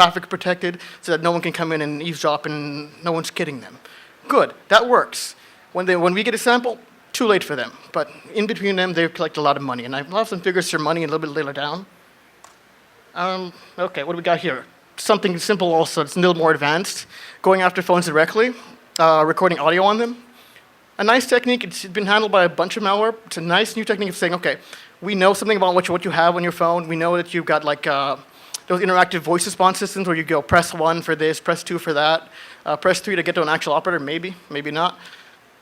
traffic protected so that no one can come in and eavesdrop and no one's kidding them. Good, that works. When we get a sample, too late for them. But in between them, they collect a lot of money. And I'll have some figures for money a little bit later down. Okay, what do we got here? Something simple also, it's a little more advanced. Going after phones directly, recording audio on them. A nice technique, it's been handled by a bunch of malware. It's a nice new technique of saying, okay, we know something about what you have on your phone. We know that you've got like those interactive voice response systems where you go press 1 for this, press 2 for that, press 3 to get to an actual operator, maybe not.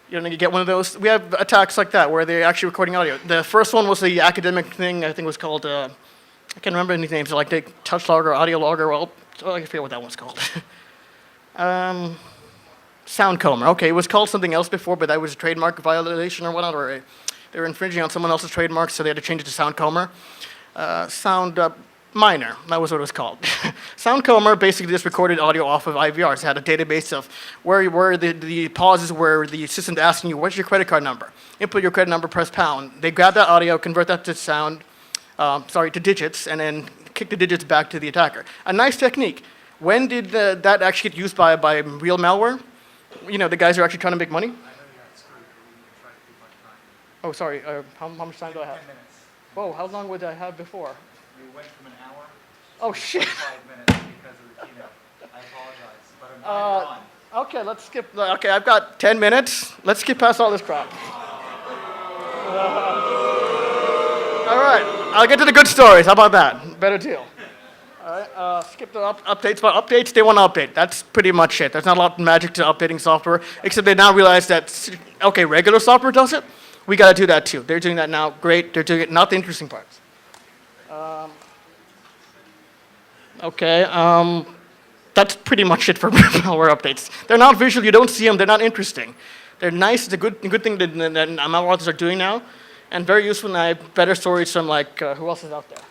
You get one of those. We have attacks like that where they're actually recording audio. The first one was the academic thing, I think it was called, I can't remember any names, like the touch logger, audio logger, well, I forget what that one's called. Sound comber. Okay, it was called something else before, but that was a trademark violation or whatnot, or they were infringing on someone else's trademark, so they had to change it to sound comber. Sound miner, that was what it was called. Sound comber basically just recorded audio off of IVRs. It had a database of where the pauses where the system's asking you, what's your credit card number? Input your credit number, press pound. They grab that audio, convert that to to digits, and then kick the digits back to the attacker. A nice technique. When did that actually get used by real malware? The guys who are actually trying to make money? Oh, sorry. How much time do I have? 10 minutes. Whoa, how long would I have before? We went from an hour Oh, shit. 5 minutes because of the keynote. I apologize, but I'm on. Okay, let's skip. Okay, I've got 10 minutes. Let's skip past all this crap. All right, I'll get to the good stories. How about that? Better deal. All right, skip the updates. But updates, they want to update. That's pretty much it. There's not a lot of magic to updating software, except they now realize that, okay, regular software does it. We got to do that too. They're doing that now. Great. They're doing it. Not the interesting parts. Okay. That's pretty much it for malware updates. They're not visual. You don't see them. They're not interesting. They're nice. It's a good thing that malware authors are doing now, and very useful. And I have better stories from who else is out there.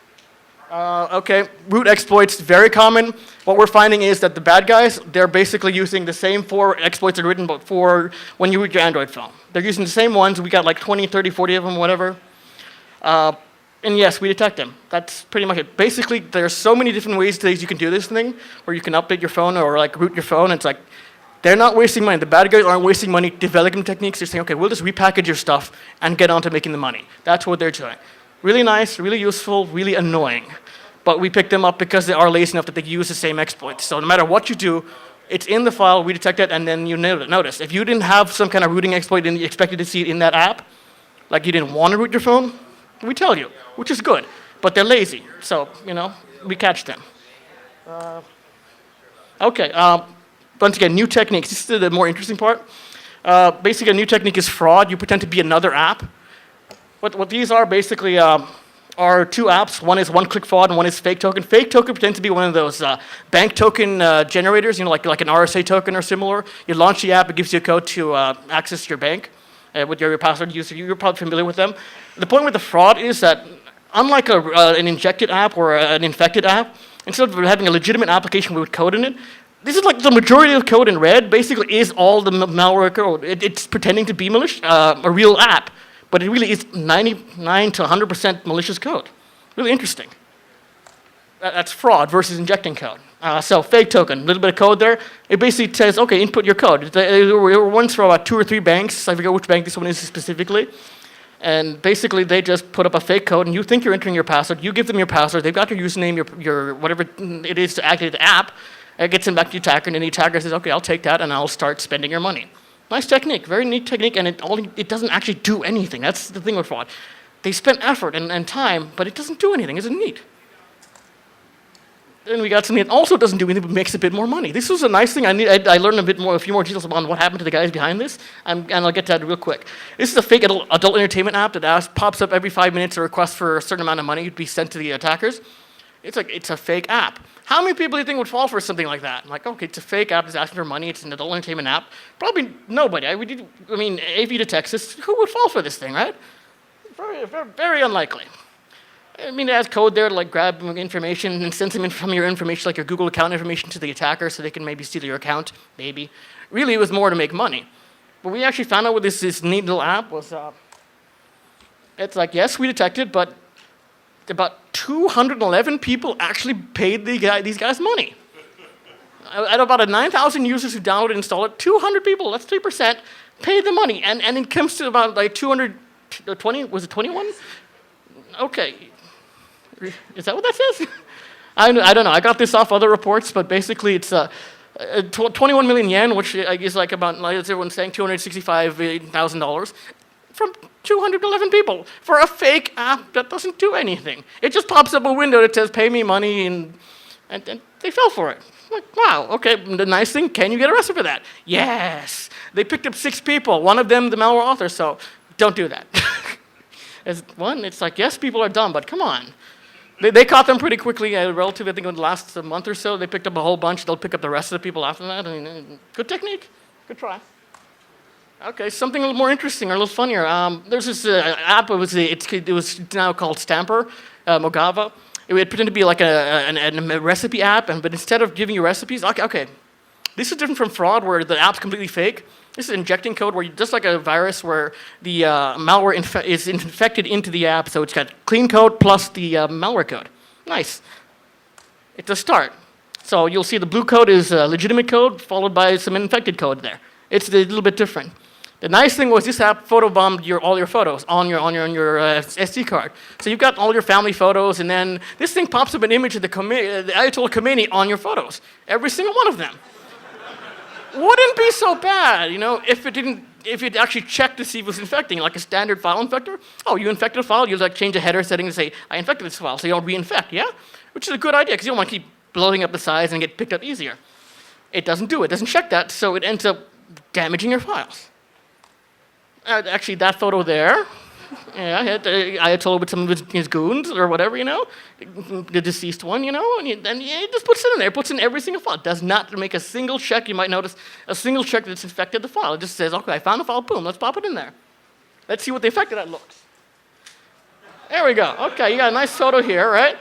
Okay, root exploits, very common. What we're finding is that the bad guys, they're basically using the same 4 exploits that are written for when you root your Android phone. They're using the same ones. We got like 20, 30, 40 of them, whatever. And yes, we detect them. That's pretty much it. Basically, there's so many different ways you can do this thing, where you can update your phone or root your phone. It's like, they're not wasting money. The bad guys aren't wasting money developing techniques. They're saying, okay, we'll just repackage your stuff and get on to making the money. That's what they're doing. Really nice, really useful, really annoying. But we pick them up because they are lazy enough that they use the same exploits. So no matter what you do, it's in the file, we detect it, and then you notice. If you didn't have some kind of rooting exploit and you expected to see it in that app, like you didn't want to root your phone, we tell you, which is good. But they're lazy, so, we catch them. Okay, once again, new techniques. This is the more interesting part. Basically, a new technique is fraud. You pretend to be another app. What these are basically are 2 apps. One is one-click fraud and one is fake token. Fake token pretends to be one of those bank token generators, like an RSA token or similar. You launch the app, it gives you a code to access your bank with your password user. You're probably familiar with them. The point with the fraud is that unlike an injected app or an infected app, instead of having a legitimate application with code in it, this is like the majority of code in red basically is all the malware code. It's pretending to be malicious, a real app. But it really is 99 to 100% malicious code. Really interesting. That's fraud versus injecting code. So fake token, a little bit of code there. It basically says, okay, input your code. There were ones for about 2 or 3 banks. I forget which bank this one is specifically. And basically, they just put up a fake code, and you think you're entering your password. You give them your password. They've got your username, your whatever it is to activate the app. It gets them back to the attacker, and then the attacker says, okay, I'll take that, and I'll start spending your money. Nice technique, very neat technique, and it doesn't actually do anything. That's the thing with fraud. They spend effort and time, but it doesn't do anything. Isn't neat? Then we got something that also doesn't do anything but makes a bit more money. This was a nice thing. I learned a few more details on what happened to the guys behind this, and I'll get to that real quick. This is a fake adult entertainment app that pops up every 5 minutes a request for a certain amount of money to be sent to the attackers. It's a fake app. How many people do you think would fall for something like that? Like, okay, it's a fake app, it's asking for money, it's an adult entertainment app. Probably nobody. AV to Texas, who would fall for this thing, right? Very, very, very unlikely. It has code there to grab information and send some your information, like your Google account information, to the attacker so they can maybe steal your account, maybe. Really, it was more to make money. But we actually found out what this neat little app was. It's like, yes, we detected, but about 211 people actually paid these guys money. At about 9,000 users who download and install it, 200 people, that's 3%, pay the money. And it comes to about like 220, was it 21? Okay. Is that what that says? I don't know. I got this off other reports, but basically it's 21 million yen, which is like about, like everyone's saying, $265,000 from 211 people for a fake app that doesn't do anything. It just pops up a window that says, pay me money, and they fell for it. Like, wow, okay, the nice thing, can you get arrested for that? Yes. They picked up 6 people, one of them the malware author, so don't do that. As one, it's like, yes, people are dumb, but come on. They caught them pretty quickly, relatively, I think in the last month or so. They picked up a whole bunch. They'll pick up the rest of the people after that. I mean, good technique. Good try. Okay, something a little more interesting or a little funnier. There's this app. It was now called Stamper, Magatha. It would pretend to be like a recipe app, but instead of giving you recipes, okay. This is different from fraud, where the app's completely fake. This is injecting code where just like a virus where the malware is infected into the app, so it's got clean code plus the malware code. Nice. It's a start. So you'll see the blue code is legitimate code followed by some infected code there. It's a little bit different. The nice thing was this app photobombed all your photos on your SD card. So you've got all your family photos, and then this thing pops up an image of the Ayatollah Khomeini on your photos, every single one of them. Wouldn't be so bad, if it actually checked to see if it was infecting, like a standard file infector. Oh, you infected a file, you like change a header setting to say, I infected this file, so you don't reinfect, yeah? Which is a good idea, because you don't want to keep blowing up the size and get picked up easier. It doesn't do it, doesn't check that, so it ends up damaging your files. Actually, that photo there, yeah, Ayatollah with some of his goons or whatever, the deceased one, and he just puts it in there, puts in every single file. It does not make a single check. You might notice a single check that's infected the file. It just says, okay, I found the file, boom, let's pop it in there. Let's see what the effect of that looks. There we go. Okay, you got a nice photo here, right?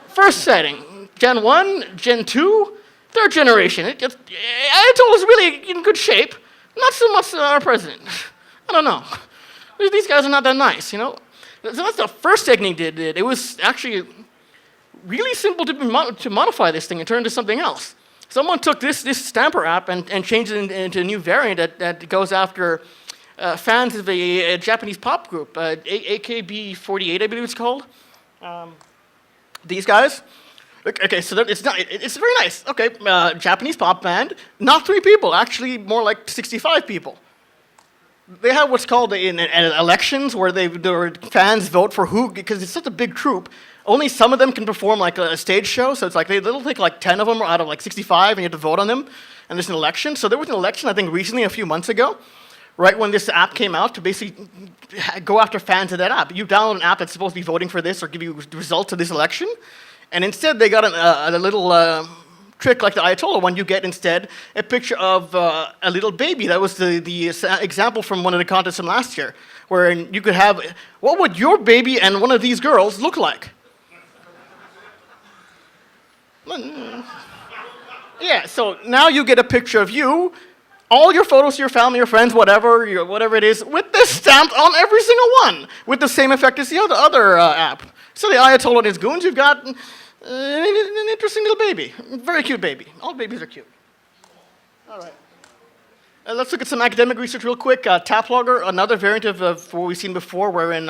First setting, Gen 1, Gen 2, third generation. Ayatollah's really in good shape. Not so much our president. I don't know. These guys are not that nice, So that's the first technique they did. It was actually really simple to modify this thing and turn it into something else. Someone took this Stamper app and changed it into a new variant that goes after fans of a Japanese pop group, AKB48, I believe it's called. These guys. Okay, so it's very nice. Okay, Japanese pop band, not 3 people, actually more like 65 people. They have what's called in elections where the fans vote for who, because it's such a big troop, only some of them can perform like a stage show, so it's like they'll take like 10 of them out of like 65 and you have to vote on them, and there's an election. So there was an election, I think recently, a few months ago, right when this app came out to basically go after fans of that app. You download an app that's supposed to be voting for this or give you the results of this election, and instead they got a little trick like the Ayatollah one. You get instead a picture of a little baby. That was the example from one of the contests from last year, where you could have, what would your baby and one of these girls look like? Yeah, so now you get a picture of you, all your photos, your family, your friends, whatever it is, with this stamped on every single one, with the same effect as the other app. So the Ayatollah and his goons, you've got an interesting little baby. Very cute baby. All babies are cute. All right. Let's look at some academic research real quick. TapLogger, another variant of what we've seen before, wherein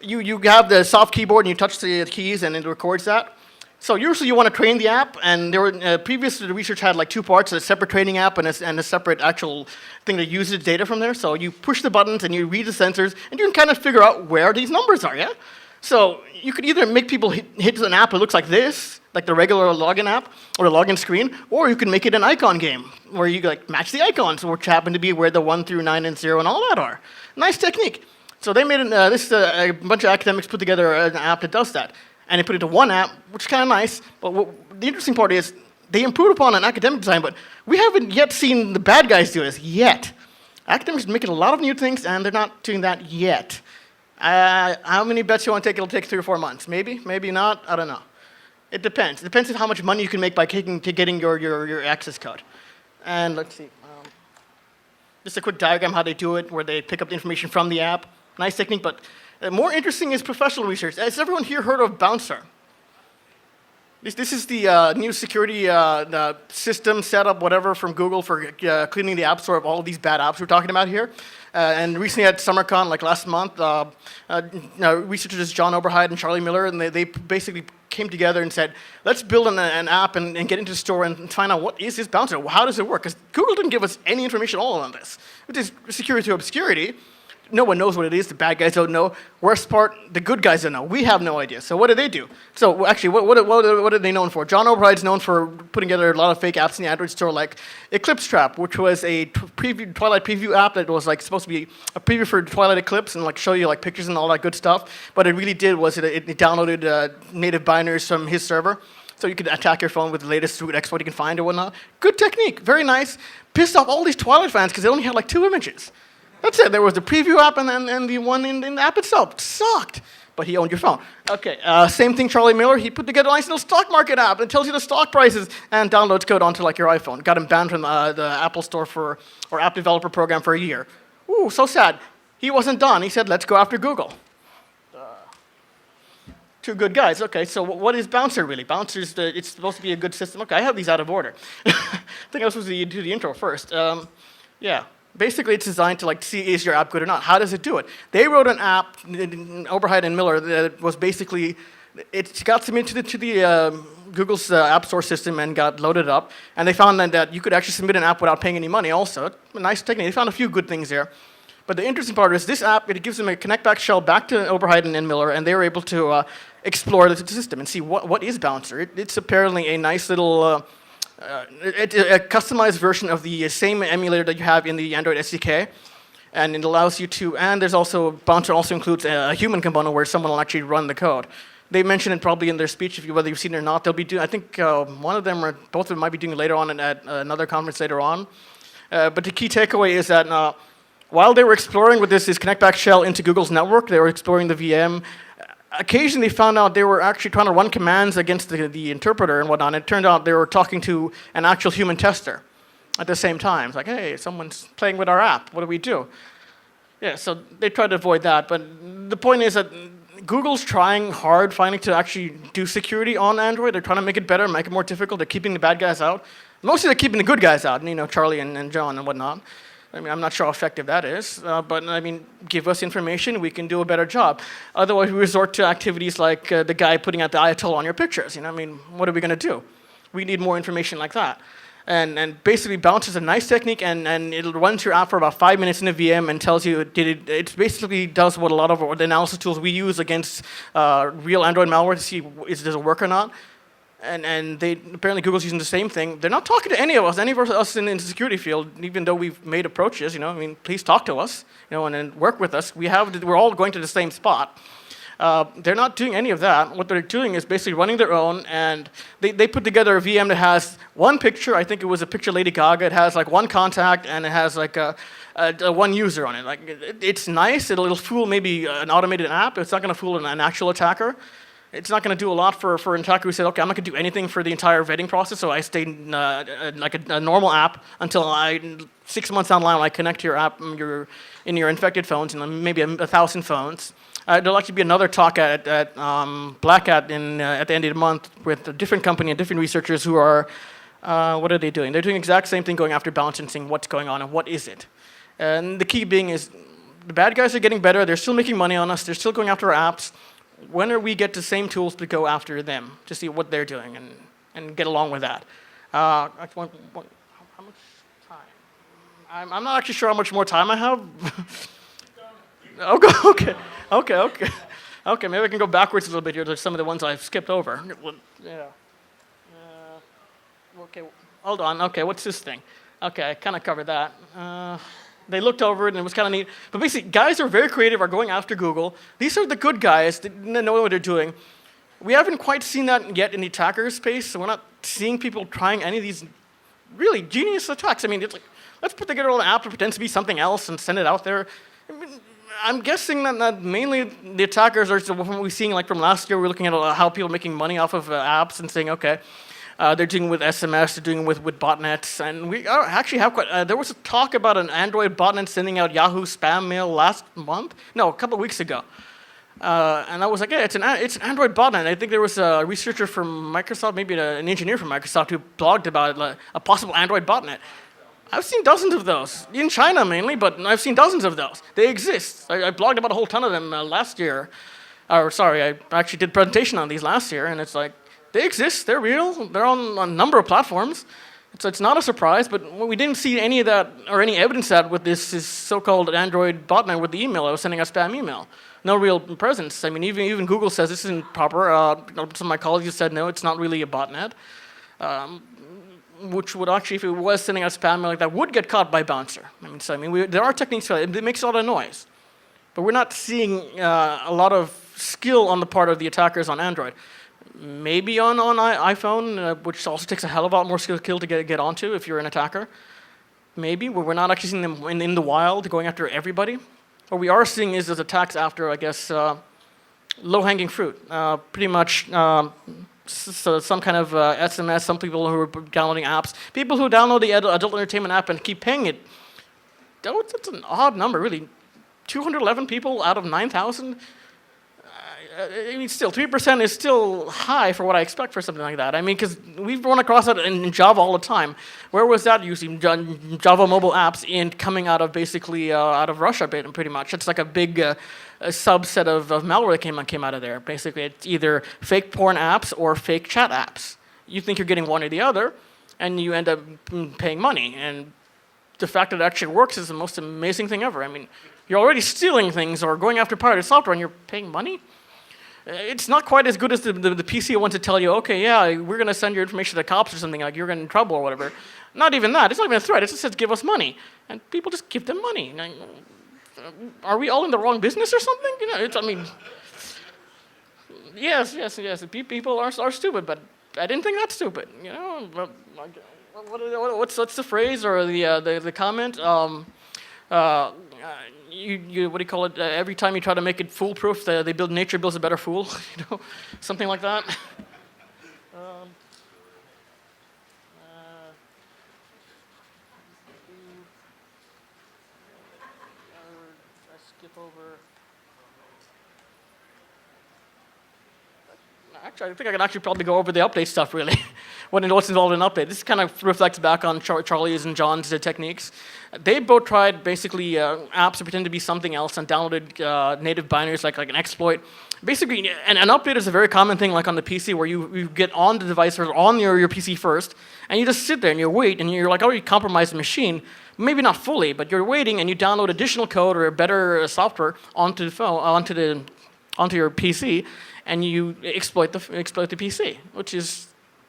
you have the soft keyboard and you touch the keys and it records that. So usually you want to train the app, and there were previous to the research had like 2 parts: a separate training app and a separate actual thing that uses data from there. So you push the buttons and you read the sensors, and you can kind of figure out where these numbers are. Yeah. So you could either make people hit an app that looks like this, like the regular login app or the login screen, or you can make it an icon game where you like match the icons, which happen to be where the 1 through 9 and 0 and all that are. Nice technique. So they made a bunch of academics put together an app that does that, and they put it into one app, which is kind of nice. But the interesting part is they improved upon an academic design, but we haven't yet seen the bad guys do this yet. Academics are making a lot of new things, and they're not doing that yet. How many bets you want to take? It'll take 3 or 4 months. Maybe, maybe not. I don't know. It depends. It depends on how much money you can make by getting your access code. And let's see. Just a quick diagram how they do it, where they pick up the information from the app. Nice technique, but more interesting is professional research. Has everyone here heard of Bouncer? This is the new security system setup, whatever, from Google for cleaning the App Store of all of these bad apps we're talking about here. And recently at SummerCon, like last month, researchers John Oberheide and Charlie Miller, and they basically came together and said, let's build an app and get into the store and find out what is this bouncer, how does it work? Because Google didn't give us any information at all on this, which is security to obscurity. No one knows what it is. The bad guys don't know. Worst part, the good guys don't know. We have no idea. So what do they do? So actually, what are they known for? John Oberheide's known for putting together a lot of fake apps in the Android store, like Eclipse Trap, which was a Twilight preview app that was like supposed to be a preview for Twilight Eclipse and like show you like pictures and all that good stuff. But it really did was it downloaded native binaries from his server. So you could attack your phone with the latest root exploit you can find or whatnot. Good technique, very nice. Pissed off all these Twilight fans because they only had like 2 images. That's it. There was the preview app and the one in the app itself. It sucked. But he owned your phone. Okay, same thing, Charlie Miller. He put together a nice little stock market app that tells you the stock prices and downloads code onto like your iPhone. Got him banned from the Apple Store or app developer program for a year. Ooh, so sad. He wasn't done. He said, let's go after Google. 2 good guys. Okay, so what is Bouncer really? Bouncer is it's supposed to be a good system. Okay, I have these out of order. I think I was supposed to do the intro first. Yeah. Basically, it's designed to like see is your app good or not. How does it do it? They wrote an app, Oberheide and Miller, that was basically it got submitted to the Google's App Store system and got loaded up. And they found that you could actually submit an app without paying any money. Also, a nice technique. They found a few good things there. But the interesting part is this app. It gives them a connect-back shell back to Oberheide and Miller, and they were able to explore the system and see what is Bouncer. It's apparently a nice little. It's a customized version of the same emulator that you have in the Android SDK, and it allows you to. And there's also Bouncer also includes a human component where someone will actually run the code. They mention it probably in their speech, whether you've seen it or not. They'll be doing. I think one of them or both of them might be doing it later on at another conference later on. But the key takeaway is that while they were exploring with this connect-back shell into Google's network, they were exploring the VM. Occasionally, they found out they were actually trying to run commands against the interpreter and whatnot. And it turned out they were talking to an actual human tester at the same time. It's like, hey, someone's playing with our app. What do we do? Yeah, so they tried to avoid that. But the point is that Google's trying hard finally to actually do security on Android. They're trying to make it better, make it more difficult. They're keeping the bad guys out. Mostly they're keeping the good guys out, Charlie and John and whatnot. I mean, I'm not sure how effective that is, but I mean, give us information, we can do a better job. Otherwise, we resort to activities like the guy putting out the Ayatollah on your pictures. I mean, what are we going to do? We need more information like that. And basically, Bounce is a nice technique, and it runs your app for about 5 minutes in a VM and tells you, it basically does what a lot of the analysis tools we use against real Android malware to see does it work or not. And they apparently Google's using the same thing. They're not talking to any of us in the security field, even though we've made approaches. I mean, please talk to us, and work with us. We're all going to the same spot. They're not doing any of that. What they're doing is basically running their own, and they put together a VM that has one picture. I think it was a picture of Lady Gaga. It has like one contact, and it has like a one user on it. Like it's nice. It'll fool maybe an automated app. It's not going to fool an actual attacker. It's not going to do a lot for an attacker who said, okay, I'm not going to do anything for the entire vetting process, so I stay like a normal app until 6 months down the line, when I connect to your app in your infected phones, and maybe 1,000 phones. There'll actually be another talk at Black Hat at the end of the month with a different company and different researchers who are, what are they doing? They're doing the exact same thing, going after balance and seeing what's going on and what is it. And the key being is the bad guys are getting better. They're still making money on us. They're still going after our apps. When are we get the same tools to go after them to see what they're doing and get along with that? How much time? I'm not actually sure how much more time I have. Okay, maybe I can go backwards a little bit here. There's some of the ones I've skipped over. Yeah. Okay, hold on. Okay, what's this thing? Okay, I kind of covered that. They looked over it, and it was kind of neat. But basically, guys who are very creative are going after Google. These are the good guys that know what they're doing. We haven't quite seen that yet in the attacker space, so we're not seeing people trying any of these really genius attacks. I mean, it's like, let's put together an app that pretends to be something else and send it out there. I mean, I'm guessing that mainly the attackers are what we're seeing like from last year. We're looking at how people are making money off of apps and saying, okay, they're doing it with SMS, they're doing it with botnets, and we actually have quite. There was a talk about an Android botnet sending out Yahoo spam mail last month. No, a couple of weeks ago. And I was like, yeah, it's an Android botnet. I think there was a researcher from Microsoft, maybe an engineer from Microsoft, who blogged about it, like, a possible Android botnet. I've seen dozens of those, in China mainly, but I've seen dozens of those. They exist. I blogged about a whole ton of them last year. Or sorry, I actually did a presentation on these last year, and it's like, they exist, they're real, they're on a number of platforms. So it's not a surprise, but we didn't see any of that, or any evidence that with this so-called Android botnet with the email, I was sending a spam email. No real presence. I mean, even Google says this isn't proper. Some of my colleagues said, no, it's not really a botnet. Which would actually, if it was sending out spam mail like that, would get caught by bouncer. There are techniques for it. It makes a lot of noise. But we're not seeing a lot of skill on the part of the attackers on Android. Maybe on iPhone, which also takes a hell of a lot more skill to get onto if you're an attacker. Maybe, we're not actually seeing them in the wild going after everybody. What we are seeing is those attacks after, I guess, low-hanging fruit. Pretty much so some kind of SMS, some people who are downloading apps. People who download the adult entertainment app and keep paying it. That's an odd number, really. 211 people out of 9,000? I mean, still, 3% is still high for what I expect for something like that. I mean, because we've run across that in Java all the time. Where was that using Java mobile apps coming out of basically out of Russia, pretty much? It's like a big a subset of malware that came out of there. Basically, it's either fake porn apps or fake chat apps. You think you're getting one or the other, and you end up paying money. And the fact that it actually works is the most amazing thing ever. I mean, you're already stealing things or going after pirated software, and you're paying money? It's not quite as good as the PC wants to tell you, okay, yeah, we're going to send your information to the cops or something, like you're in trouble or whatever. Not even that. It's not even a threat. It just says, give us money. And people just give them money. Are we all in the wrong business or something? You know, yes. People are stupid, but I didn't think that's stupid. You know, what's the phrase or the comment? You what do you call it? Every time you try to make it foolproof, nature builds a better fool. You know, something like that. I skip over. Actually, I think I can actually probably go over the update stuff, really, what's involved in update. This kind of reflects back on Charlie's and John's techniques. They both tried basically apps to pretend to be something else and downloaded native binaries like an exploit. Basically, an update is a very common thing, like on the PC, where you get on the device or on your PC first, and you just sit there and you wait, and you're like, oh, you compromised the machine. Maybe not fully, but you're waiting, and you download additional code or better software onto the phone, onto your PC, and you exploit the PC, which is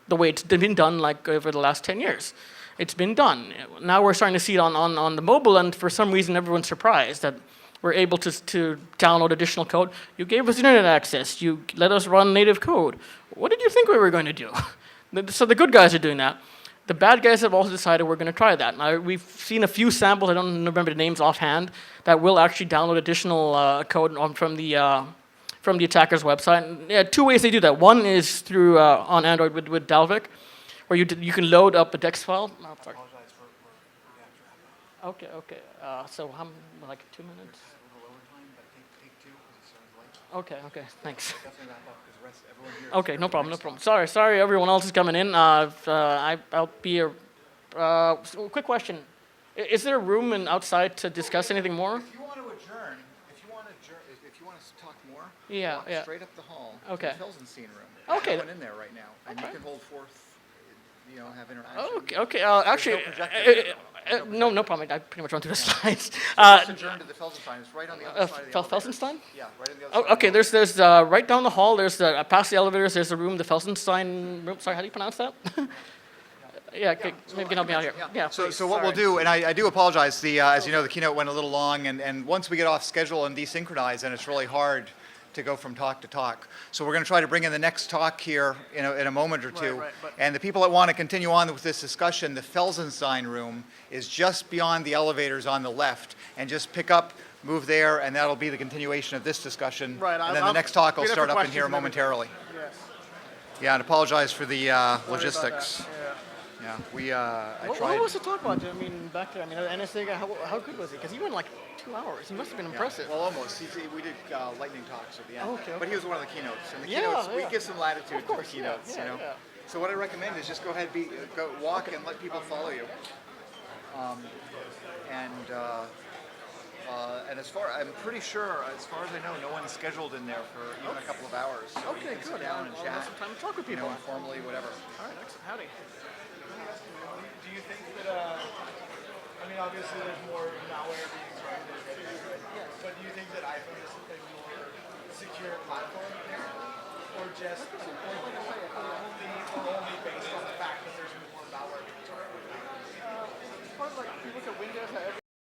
the way it's been done like over the last 10 years. It's been done. Now we're starting to see it on the mobile, and for some reason everyone's surprised that we're able to download additional code. You gave us internet access. You let us run native code. What did you think we were going to do? So the good guys are doing that. The bad guys have also decided we're going to try that. Now, we've seen a few samples, I don't remember the names offhand, that will actually download additional code from the attacker's website. Yeah, two ways they do that. One is through on Android with Dalvik, where you can load up a text file. Oh, sorry. Okay. So how like 2 minutes? Okay. Thanks. Okay, no problem. Sorry, everyone else is coming in. I'll be a quick question. Is there room outside to discuss anything more? If you want to adjourn, if you want to talk more, Yeah. straight up the hall. Okay. To the Felsenstein room. Okay. There's no one in there right now, and you can hold forth. Have interaction. Okay. Actually, no problem. I pretty much went through the slides. Just adjourn to the Felsenstein. It's right on the other side of the elevator. Felsenstein? Yeah, right on the other side. Okay. There's right down the hall. There's past the elevators. There's a room, the Felsenstein room. Sorry, how do you pronounce that? Yeah. Okay, maybe you can help me out here. Yeah. So what we'll do, and I do apologize. As you know, the keynote went a little long, and once we get off schedule and desynchronized, then it's really hard to go from talk to talk. So we're going to try to bring in the next talk here in a moment or two. Right, and the people that want to continue on with this discussion, the Felsenstein room is just beyond the elevators on the left. And just pick up, move there, and that'll be the continuation of this discussion. Right. And then the next talk will start up in here questions momentarily. Yes. Yeah, and apologize for the logistics. Yeah. Yeah. Yeah, I What tried. was the talk about? I mean, back there. I mean, the NSA guy. How good was he? Because he went like 2 hours. He must have been Yeah, impressive. well, almost. We did lightning talks at the end. Oh, okay, But he okay. was one of the keynotes, and the Yeah, keynotes we yeah. give some latitude Of course, to the keynotes. yeah, You know. yeah. So what I recommend is just go ahead, go walk and let people follow you. And I'm pretty sure, as far as I know, no one's scheduled in there for even a couple of hours. So you Okay, can good. sit down and I'll chat. have some time to talk with You people. know, informally, whatever. All right, excellent. Howdy. Do you think that, I mean, obviously there's more malware being targeted, but do you think that iPhone is a more secure platform or just only based on the fact that there's more malware being targeted? As far as like, if you look at Windows,